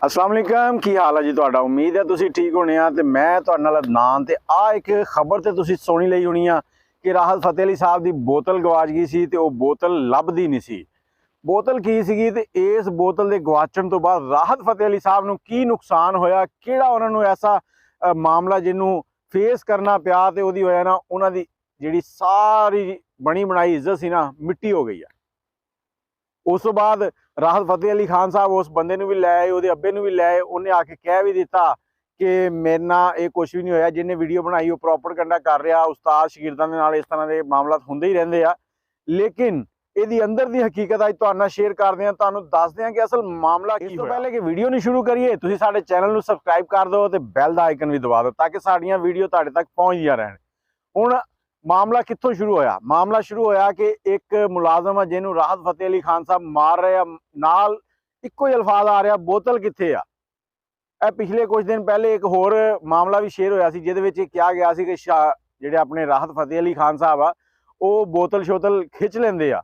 अस्सलाम वालेकुम की हाल है जी तुहाडा। उम्मीद है तुसीं ठीक होने आ ते मैं तुहाडे नाल अदनान ते आ एक खबर ते तुसीं सुनी लई होनी आ कि राहत फतेह अली साहब दी बोतल गवाच गई सी ते ओह बोतल लभदी नहीं सी। बोतल की सीगी ते इस बोतल दे गवाचण तो बाद राहत फतेह अली साहब नूं की नुकसान होया, किहड़ा उन्हां नूं ऐसा मामला जिन्नू फेस करना पिया ते ओहदी वजह नाल उन्हां दी जिहड़ी सारी बनी बनाई इज्जत सी ना मिट्टी हो गई है। उस तो बाद राहत फतेह अली खान साहब उस बंदे नूं भी लै आए, उहदे अब्बे नूं भी लै आए। उन्हें आके कह भी दिता कि मेरे नाल ये कुछ भी नहीं होया, जिन्हें वीडियो बनाई वो प्रोपेगेंडा कर रहा, उस्ताद शागिर्दां दे नाल इस तरह के मामला हुंदे ही रहिंदे आ। लेकिन ਇਹਦੀ अंदर की हकीकत अज तुहाडे नाल शेयर करते हैं, तुहानूं दसदे हैं कि असल मामला की। इस तो पहले कि वीडियो नहीं शुरू करिए, तुसीं साडे चैनल नूं सबसक्राइब कर दो ते बैल दा आइकन भी दबा दो ताकि साडियां वीडियो तुहाडे तक पहुंचदियां रहन। हुण मामला कित्थों शुरू होया? मामला शुरू होया कि एक मुलाजम है जिन्हों राहत फतेह अली खान साहब मार रहे नाल इक्को ही अल्फाज आ रहा, बोतल कित्थे आ। पिछले कुछ दिन पहले एक होर मामला भी शेयर होया सी जिहदे विच कहा गया सी कि जिहड़े अपने राहत फतेह अली खान साहब आ वो बोतल शोतल खिच लेंदे आ।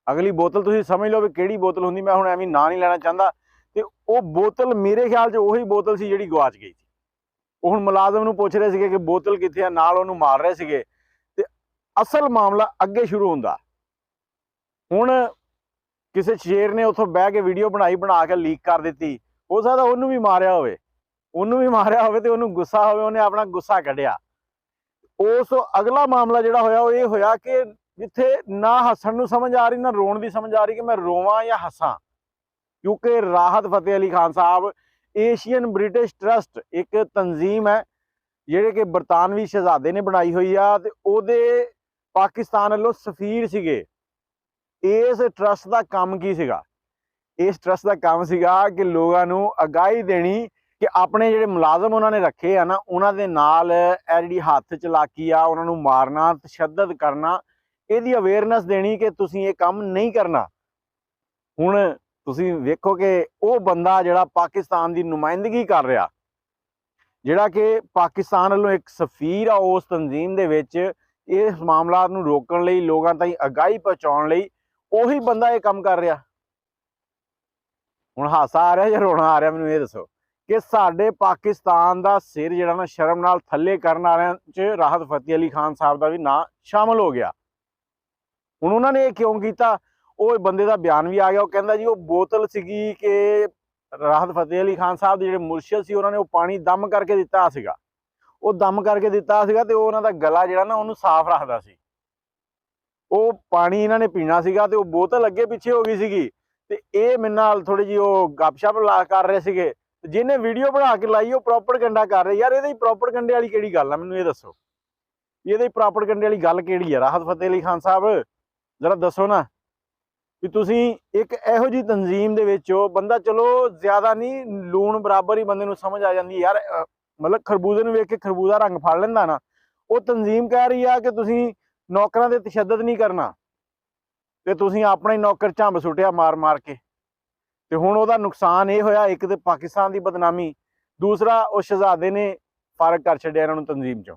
अगली बोतल तुसीं समझ लो भी किहड़ी बोतल हुंदी, मैं हुण एवें नां नहीं लेना चाहता। ते वो बोतल मेरे ख्याल च उही बोतल सी जिहड़ी गवाच गई सी। वो हुण मुलाजम नूं पुछ रहे सीगे कि बोतल कित्थे आ, नाल उहनूं मार रहे सीगे। ते असल मामला अगे शुरू हुंदा। हुण किसी शेर ने उत्थों बह के वीडियो बनाई, बना के लीक कर दी। हो सकदा उहनूं भी मारिया होवे, ते उहनूं गुस्सा होवे, उहने अपना गुस्सा कढिया। उस अगला मामला जिहड़ा होया वो ये होया कि जिथे ना हसन नूं समझ आ रही ना रोण दी समझ आ रही कि मैं रोवां या हसां, क्योंकि राहत फतेह अली खान साहब एशियन ब्रिटिश ट्रस्ट एक तंजीम है जिहड़े कि बरतानवी शहजादे ने बनाई हुई आ ते ओहदे पाकिस्तान वालों सफीर सीगे। इस ट्रस्ट का काम की सीगा? इस ट्रस्ट का काम सीगा कि लोगों नूं अगाही देनी कि अपने जिहड़े मुलाजम उन्होंने रखे आ ना उन्हां दे नाल इह जिहड़ी हत्थ चलाकी आ, उन्हां नूं मारना, तशद्दद करना, इहदी अवेयरनेस देनी कि तुसीं ये काम नहीं करना। हुण तुसीं वेखो कि वो बंदा जिहड़ा पाकिस्तान की नुमाइंदगी कर रहा, जिहड़ा कि पाकिस्तान वालों एक सफीर आ उस तंजीम दे विच, इस मामला नूं रोकण लई, लोकां ताईं अगाही पहुंचाउण लई उही बंदा ये काम कर रहा। हुण हासा आ रहा या रोना आ रहा, मैनूं ये दसो कि साडे पाकिस्तान दा सिर जिहड़ा ना शर्म नाल थल्ले करन वालियां च राहत फतेह अली खान साहब दा भी नां शामिल हो गया। हुण उन्हां ने क्यों कीता? वो बंदे दा बयान भी आ गया, वो कहंदा जी वो बोतल सीगी कि राहत फतेह अली खान साहब दे जिहड़े मुर्शिद सी उन्होंने वो पानी दम करके दिता सीगा। वो दम करके दिता सीगा ते उन्हां दा गला जिहड़ा ना उहनूं साफ रखदा सी। वो पानी इन्हां ने पीना सीगा ते वो बोतल अगे पिछे हो गई सीगी ते ये मेरे नाल थोड़ी जी वो गपशप ला कर रहे सीगे। जिन्हें वीडियो बना के लाई वो प्रोपेगेंडा कर रहे। यार ये प्रोपेगेंडे वाली किहड़ी गल आ, मैनूं ये दसो ये प्रोपेगेंडे वाली गल किहड़ी है? राहत फतेह अली खान साहब जरा दसो ना भी तुसीं एक इहो जी तंजीम दे विच हो, बंदा चलो ज्यादा नहीं लूण बराबर ही बंदे नूं समझ आ जांदी यार, मतलब खरबूजे नूं वेख के खरबूजा रंग फड़ लैंदा ना। वो तंजीम कह रही है कि तुसीं नौकरां ते तशद्दद नहीं करना ते तुसीं अपना ही नौकर झंब सुटिया मार मार के। ते हुण ओहदा नुकसान ये होया, एक ते पाकिस्तान की बदनामी, दूसरा उस शहजादे ने फारग कर छड्डिया इन्हां नूं तंजीम चों।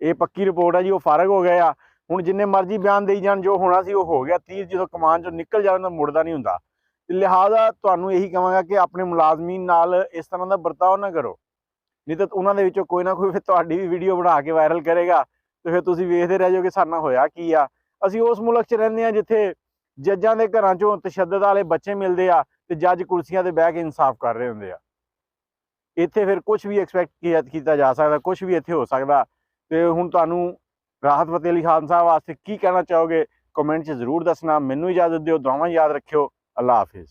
ये पक्की रिपोर्ट है जी, वो फारग हो गए आ। हुण जिन्ने मर्जी बयान देई जाण, जो होना सी वो हो गया। तीर जो कमान चों निकल जाए तो मुड़दा नहीं हुंदा। लिहाजा तुहानूं यही कहांगा कि अपने मुलाजमीन नाल इस तरह का बर्ताव ना करो, नहीं तो उन्हां दे विचों कोई ना कोई फिर तुहाडी भी वीडियो बना के वायरल करेगा तो फिर तुसीं वेखदे रह जाओगे साडे नाल होया की आ। असीं उस मुल्क च रहिंदे आ जिथे जज्जां दे घरां चों तशद्दद वाले बच्चे मिलदे आ ते जज कुर्सियां ते बैठ के इंसाफ कर रहे हुंदे आ। इत्थे फिर कुछ भी एक्सपैक्ट किया जा सकदा, कुछ भी इत्थे हो सकदा। ते हुण तुहानूं राहत फतेह अली खान साहब वास्ते की कहना चाहोगे, कमेंट च जरूर दसना। मैनूं इजाजत दिओ, दुआवां याद रखियो। अल्लाह हाफिज़।